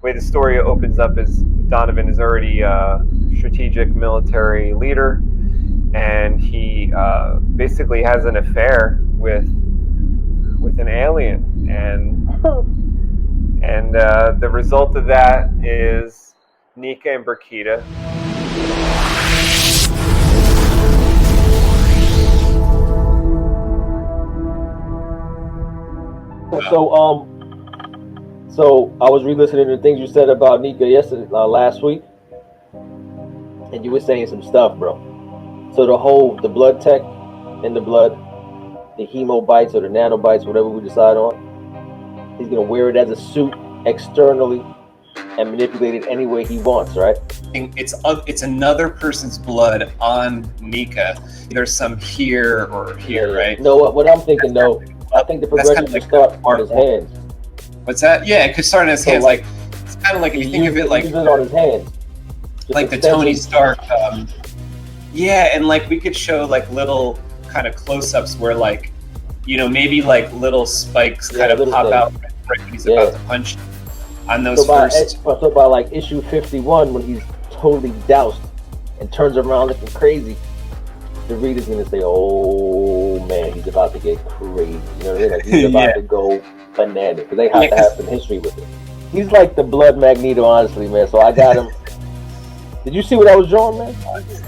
way the story opens up is Donovan is already a strategic military leader, and he basically has an affair with an alien, and the result of that is Nika and Brikita. So I was re-listening to things you said about Nika yesterday, last week, and you were saying some stuff, bro. So the blood tech in the blood, the hemobites or the nanobites, whatever we decide on, he's gonna wear it as a suit externally and manipulate it any way he wants, right? It's another person's blood on Nika. There's some here or here, right? No, what I'm thinking though, I think the progression should start on his hands. What's that? Yeah, it could start on his hands. Like it's kind of like if you think of it like on his hands, like the Tony Stark. Yeah, and like we could show like little kind of close-ups where like, maybe like little spikes kind of pop out right when he's about to punch on those So by like issue 51, when he's totally doused and turns around looking crazy, the reader's gonna say, "Oh man, he's about to get crazy." You know what I mean? Like he's about to go bananas because they have to have some history with him. He's like the blood Magneto, honestly, man. So I got him. Did you see what I was drawing, man?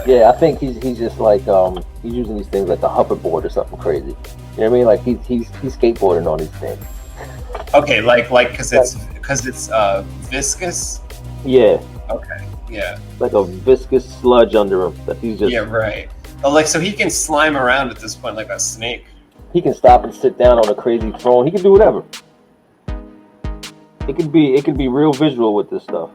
Yeah, I think he's just like he's using these things like the hoverboard or something crazy. You know what I mean? Like he's skateboarding on these things. Okay, like because it's viscous. Yeah. Okay. Yeah. Like a viscous sludge under him that he's just. Yeah. Right. Oh, like so he can slime around at this point like a snake. He can stop and sit down on a crazy throne. He can do whatever. It could be real visual with this stuff.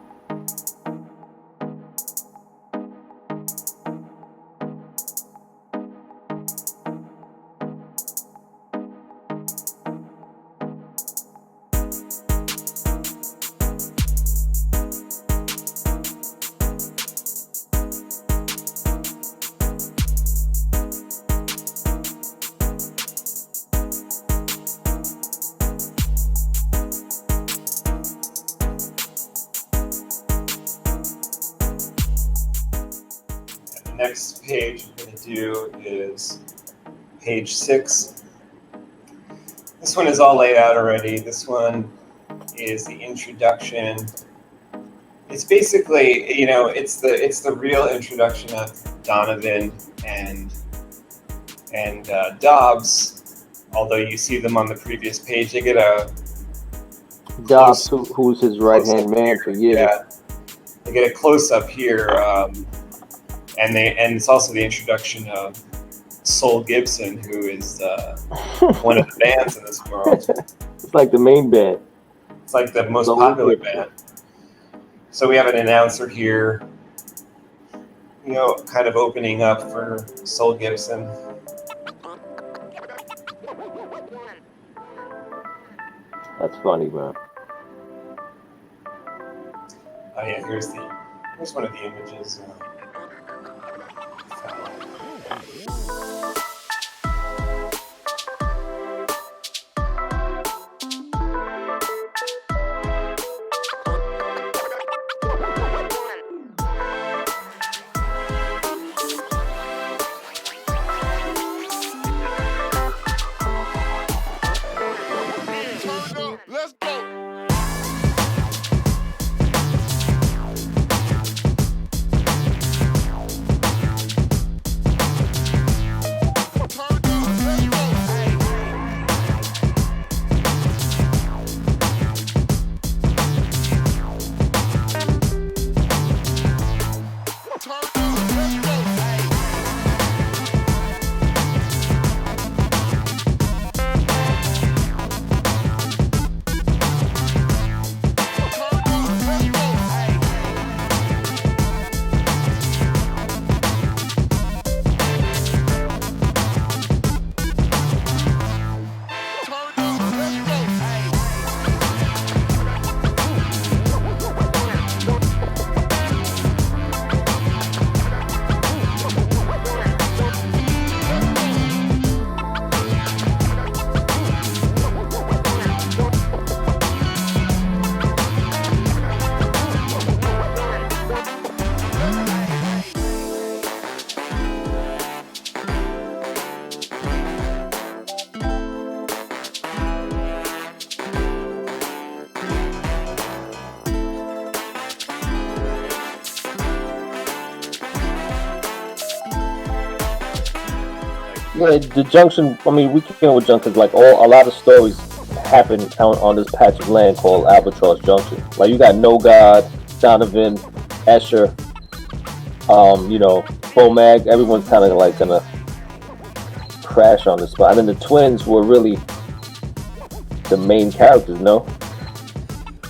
Next page I'm going to do is page 6. This one is all laid out already. This one is the introduction. It's basically, it's the real introduction of Donovan and Dobbs. Although you see them on the previous page, they get a Dobbs, who's his right-hand man for years. Yeah, they get a close-up here. And it's also the introduction of Sol Gibson, who is one of the bands in this world. It's like the main band. It's like the most popular band. So we have an announcer here, kind of opening up for Sol Gibson. That's funny, bro. Oh yeah, here's one of the images. Yeah, the junction. I mean, we can go with junction. Like a lot of stories happen on this patch of land called Albatross Junction. Like you got No God, Donovan, Escher, Bomag. Everyone's kind of like gonna crash on the spot. And then the twins were really the main characters. No.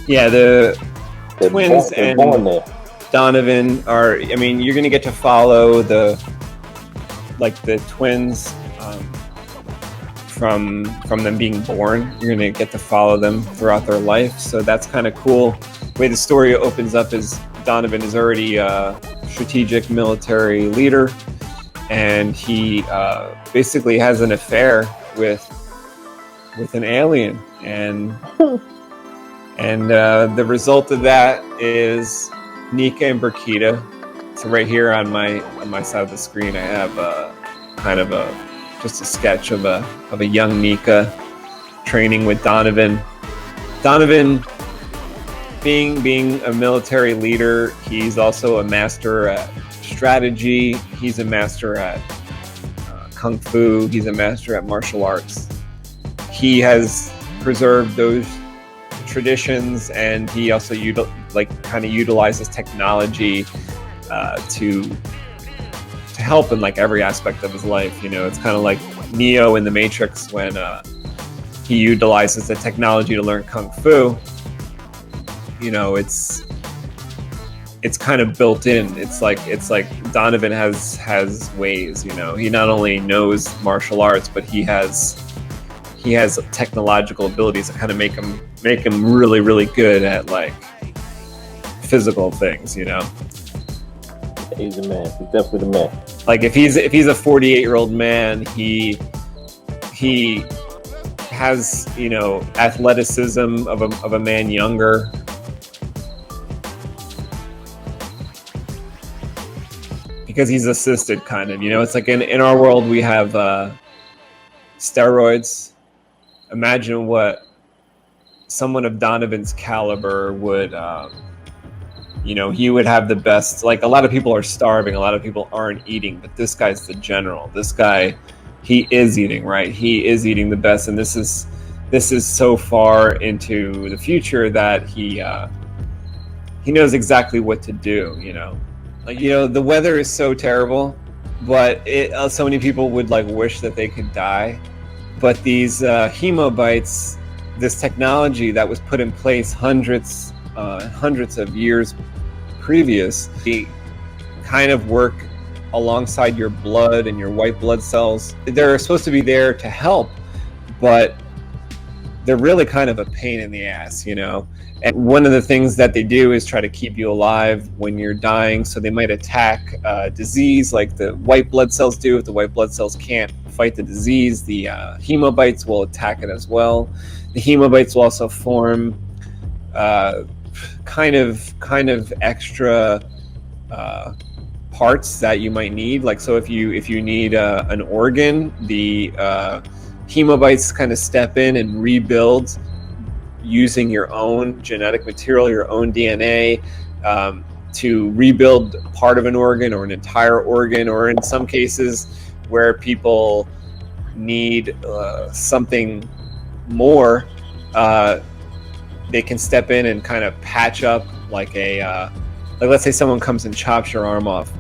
Yeah, the twins and Donovan are. I mean, you're gonna get to follow the twins. From them being born, you're going to get to follow them throughout their life, so that's kind of cool. The way the story opens up is Donovan is already a strategic military leader, and he basically has an affair with an alien, and the result of that is Nika and Burkita. So right here on my side of the screen, I have just a sketch of a young Nika training with Donovan. Donovan, being a military leader, he's also a master at strategy. He's a master at kung fu. He's a master at martial arts. He has preserved those traditions, and he also utilizes technology to help in like every aspect of his life. It's kind of like Neo in the Matrix when he utilizes the technology to learn kung fu. It's kind of built in. It's like Donovan has ways. He not only knows martial arts, but he has technological abilities that kind of make him really, really good at like physical things. He's a man. He's definitely the man. Like if he's a 48-year-old man, he has athleticism of a man younger. Because he's assisted, kind of. It's like in our world we have steroids. Imagine what someone of Donovan's caliber would. He would have the best. Like a lot of people are starving, a lot of people aren't eating, but this guy's the general. This guy, he is eating, right? He is eating the best, and this is so far into the future that he knows exactly what to do. The weather is so terrible, but so many people would like wish that they could die. But these hemobites, this technology that was put in place hundreds of years previous, they kind of work alongside your blood and your white blood cells. They're supposed to be there to help, but they're really kind of a pain in the ass, And one of the things that they do is try to keep you alive when you're dying. So they might attack disease like the white blood cells do. If the white blood cells can't fight the disease, the hemobites will attack it as well. The hemobites will also form kind of extra parts that you might need. Like, so if you need an organ, the hemobites kind of step in and rebuild using your own genetic material, your own DNA, to rebuild part of an organ or an entire organ, or in some cases where people need something more, they can step in and kind of patch up like let's say someone comes and chops your arm off.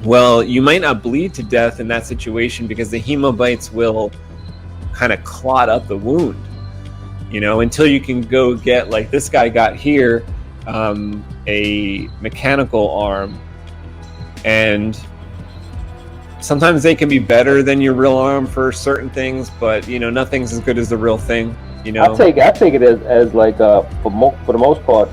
Well, you might not bleed to death in that situation because the hemobites will kind of clot up the wound, until you can go get, like this guy got here, a mechanical arm, and sometimes they can be better than your real arm for certain things, but nothing's as good as the real thing. I take it as like for the most part,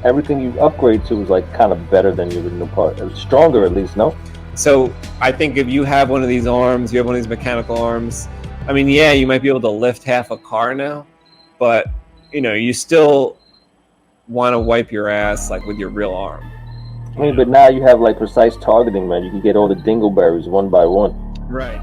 everything you upgrade to is like kind of better than your original part. It's stronger, at least, no? So I think if you have one of these arms, you have one of these mechanical arms, I mean, yeah, you might be able to lift half a car now, but you still want to wipe your ass like with your real arm. I mean, but now you have like precise targeting, man. You can get all the dingleberries one by one. Right.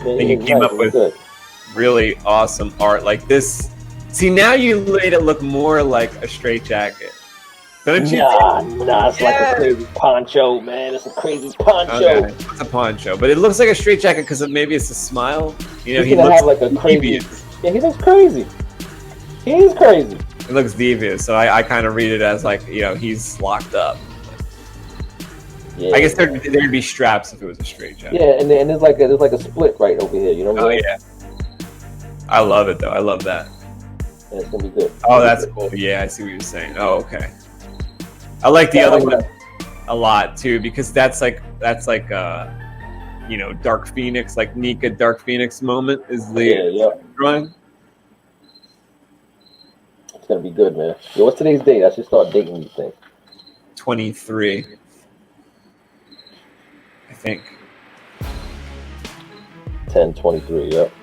I think you came up with really awesome art like this. See, now you made it look more like a straitjacket. Don't you? Nah, it's like a crazy poncho, man. It's a crazy poncho. Okay, it's a poncho, but it looks like a straitjacket because maybe it's a smile. You know, he looks have like a crazy. Devious. Yeah, he looks crazy. He is crazy. It looks devious, so I kind of read it as like, you know, he's locked up. Yeah, I guess there'd be straps if it was a straitjacket. Yeah, and there's like a split right over here. You know what I mean? Yeah. I love it though. I love that. Yeah, it's gonna be good. Oh, that's cool. Yeah, I see what you're saying. Oh, okay. I like the other one a lot too because that's like you know, Dark Phoenix, like Nika Dark Phoenix moment is the drawing. It's gonna be good, man. Yo, what's today's date? I should start dating these things. 23, I think. 10/23. Yep.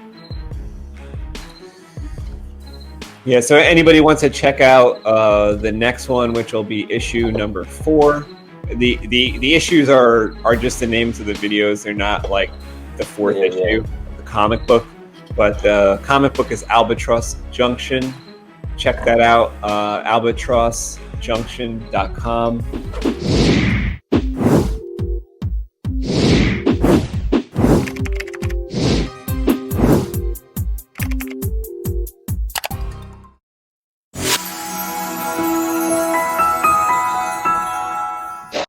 Yeah, so anybody wants to check out the next one, which will be issue number 4. The issues are just the names of the videos. They're not like the 4th issue of the comic book. But the comic book is Albatross Junction. Check that out, albatrossjunction.com.